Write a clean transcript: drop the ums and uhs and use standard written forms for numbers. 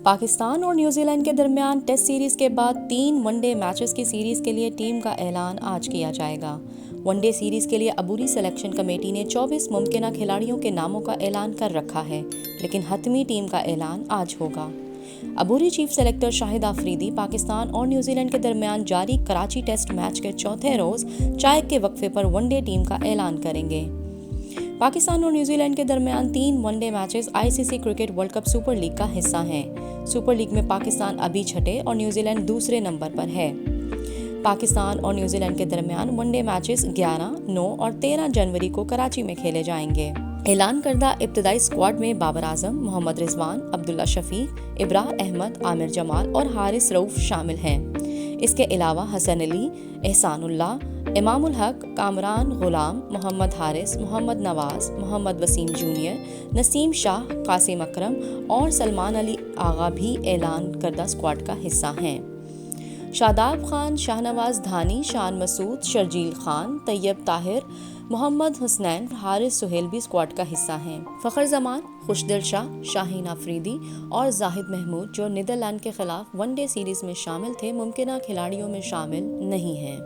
پاکستان اور New Zealand کے درمیان ٹیسٹ سیریز کے بعد 3 ون ڈے میچز کی سیریز کے لیے ٹیم کا اعلان آج کیا جائے گا۔ ون ڈے سیریز کے لیے عبوری سلیکشن کمیٹی نے 24 ممکنہ کھلاڑیوں کے ناموں کا اعلان کر رکھا ہے، لیکن حتمی ٹیم کا اعلان آج ہوگا۔ عبوری چیف سلیکٹر شاہد آفریدی پاکستان اور نیوزی لینڈ کے درمیان جاری کراچی ٹیسٹ میچ کے چوتھے روز چائے کے وقفے پر ون ڈے ٹیم کا اعلان کریں گے۔ پاکستان اور نیوزی لینڈ کے درمیان 3 one day matches ICC cricket world cup super league کا حصہ ہیں۔ سپر لیگ میں پاکستان ابھی چھٹے اور نیوزی لینڈ دوسرے نمبر پر ہے۔ پاکستان اور نیوزی لینڈ کے درمیان ون ڈے میچز 11، 9 اور 13 جنوری کو کراچی میں کھیلے جائیں گے۔ اعلان کردہ ابتدائی اسکواڈ میں بابر اعظم، محمد رضوان، عبداللہ شفیق، ابراہ احمد، عامر جمال اور حارث رؤوف شامل ہیں۔ اس کے علاوہ حسن علی، احسان اللہ، امام الحق، کامران غلام، محمد حارث، محمد نواز، محمد وسیم جونیئر، نسیم شاہ، قاسم اکرم اور سلمان علی آغا بھی اعلان کردہ اسکواڈ کا حصہ ہیں۔ شاداب خان، شاہنواز دھانی، شان مسعود، شرجیل خان، طیب طاہر، محمد حسنین، حارث سہیل بھی اسکواڈ کا حصہ ہیں۔ فخر زمان، خوشدل شاہ، شاہین آفریدی اور زاہد محمود جو نیدرلینڈ کے خلاف ون ڈے سیریز میں شامل تھے، ممکنہ کھلاڑیوں میں شامل نہیں ہیں۔